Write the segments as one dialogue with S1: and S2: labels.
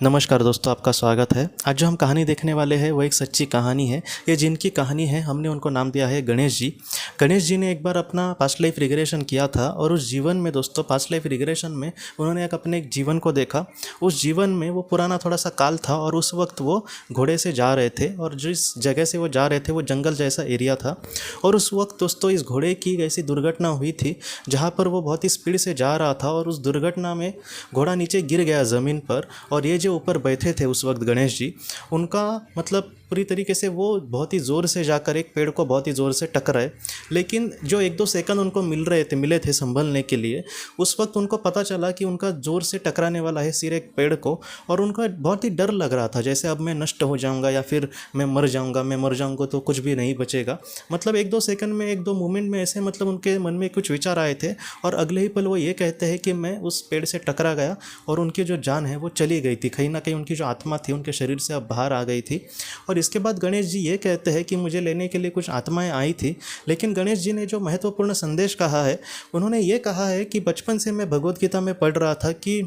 S1: नमस्कार दोस्तों, आपका स्वागत है। आज जो हम कहानी देखने वाले हैं वो एक सच्ची कहानी है। ये जिनकी कहानी है हमने उनको नाम दिया है गणेश जी। गणेश जी ने एक बार अपना पास्ट लाइफ रिग्रेशन किया था और उस जीवन में दोस्तों पास्ट लाइफ रिग्रेशन में उन्होंने एक जीवन को देखा। उस जीवन में वो पुराना थोड़ा सा काल था और उस वक्त वो घोड़े से जा रहे थे और जिस जगह से वो जा रहे थे वो जंगल जैसा एरिया था। और उस वक्त दोस्तों इस घोड़े की ऐसी दुर्घटना हुई थी जहाँ पर वो बहुत ही स्पीड से जा रहा था और उस दुर्घटना में घोड़ा नीचे गिर गया ज़मीन पर। और ये जो ऊपर बैठे थे उस वक्त गणेश जी, उनका मतलब पूरी तरीके से वो बहुत ही ज़ोर से जाकर एक पेड़ को बहुत ही ज़ोर से टकराए। लेकिन जो एक दो सेकंड उनको मिले थे संभलने के लिए, उस वक्त उनको पता चला कि उनका ज़ोर से टकराने वाला है सिर एक पेड़ को। और उनका बहुत ही डर लग रहा था, जैसे अब मैं नष्ट हो जाऊंगा या फिर मैं मर जाऊंगा तो कुछ भी नहीं बचेगा। मतलब एक दो सेकंड में, एक दो मोमेंट में ऐसे मतलब उनके मन में कुछ विचार आए थे और अगले ही पल वो ये कहते हैं कि मैं उस पेड़ से टकरा गया और उनकी जो जान है वो चली गई थी। कहीं ना कहीं उनकी जो आत्मा थी उनके शरीर से अब बाहर आ गई थी। और इसके बाद गणेश जी ये कहते हैं कि मुझे लेने के लिए कुछ आत्माएं आई थी। लेकिन गणेश जी ने जो महत्वपूर्ण संदेश कहा है, उन्होंने ये कहा है कि बचपन से मैं भगवद गीता में पढ़ रहा था कि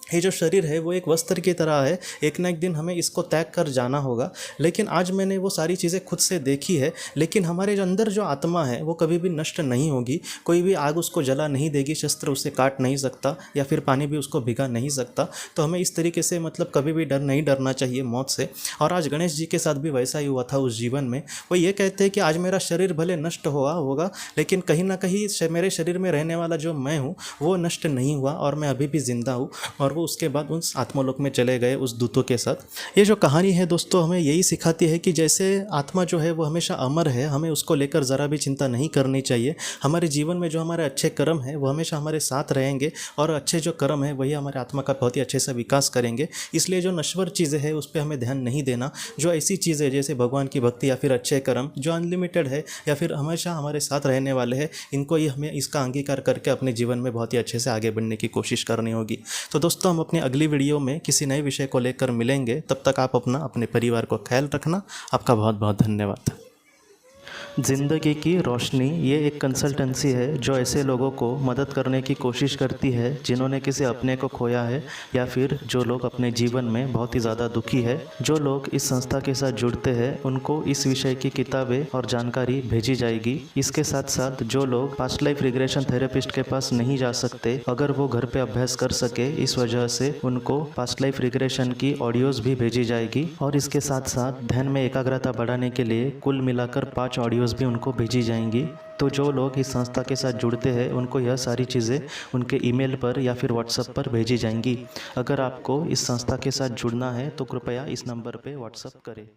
S1: ये जो शरीर है वो एक वस्त्र की तरह है, एक ना एक दिन हमें इसको त्याग कर जाना होगा। लेकिन आज मैंने वो सारी चीज़ें खुद से देखी है। लेकिन हमारे जो अंदर जो आत्मा है वो कभी भी नष्ट नहीं होगी। कोई भी आग उसको जला नहीं देगी, शस्त्र उसे काट नहीं सकता या फिर पानी भी उसको भिगा नहीं सकता। तो हमें इस तरीके से मतलब कभी भी नहीं डरना चाहिए मौत से। और आज गणेश जी के साथ भी वैसा ही हुआ था उस जीवन में। वो ये कहते हैं कि आज मेरा शरीर भले नष्ट हुआ होगा लेकिन कहीं ना कहीं मेरे शरीर में रहने वाला जो मैं हूँ वो नष्ट नहीं हुआ और मैं अभी भी जिंदा हूँ। और वो उसके बाद उस आत्मलोक में चले गए उस दूतों के साथ। ये जो कहानी है दोस्तों हमें यही सिखाती है कि जैसे आत्मा जो है वो हमेशा अमर है, हमें उसको लेकर ज़रा भी चिंता नहीं करनी चाहिए। हमारे जीवन में जो हमारे अच्छे कर्म हैं वो हमेशा हमारे साथ रहेंगे और अच्छे जो कर्म है वही हमारे आत्मा का बहुत ही अच्छे से विकास करेंगे। इसलिए जो नश्वर चीज़ें हैं उस पर हमें ध्यान नहीं देना। जो ऐसी चीज़ें जैसे भगवान की भक्ति या फिर अच्छे कर्म जो अनलिमिटेड है या फिर हमेशा हमारे साथ रहने वाले हैं, इनको ही हमें इसका अंगीकार करके अपने जीवन में बहुत ही अच्छे से आगे बढ़ने की कोशिश करनी होगी। तो दोस्तों हम अपने अगली वीडियो में किसी नए विषय को लेकर मिलेंगे। तब तक आप अपने परिवार को ख्याल रखना। आपका बहुत बहुत धन्यवाद। ज़िंदगी की रोशनी ये एक कंसल्टेंसी है जो ऐसे लोगों को मदद करने की कोशिश करती है जिन्होंने किसी अपने को खोया है या फिर जो लोग अपने जीवन में बहुत ही ज़्यादा दुखी है। जो लोग इस संस्था के साथ जुड़ते हैं उनको इस विषय की किताबें और जानकारी भेजी जाएगी। इसके साथ साथ जो लोग पास्ट लाइफ रिग्रेशन थेरेपिस्ट के पास नहीं जा सकते, अगर वो घर पे अभ्यास कर सके, इस वजह से उनको पास्ट लाइफ रिग्रेशन की ऑडियोज़ भी भेजी जाएगी। और इसके साथ साथ ध्यान में एकाग्रता बढ़ाने के लिए कुल मिलाकर 5 ऑडियोज़ भी उनको भेजी जाएंगी। तो जो लोग इस संस्था के साथ जुड़ते हैं उनको यह सारी चीज़ें उनके ईमेल पर या फिर व्हाट्सएप पर भेजी जाएंगी। अगर आपको इस संस्था के साथ जुड़ना है तो कृपया इस नंबर पे व्हाट्सएप करें।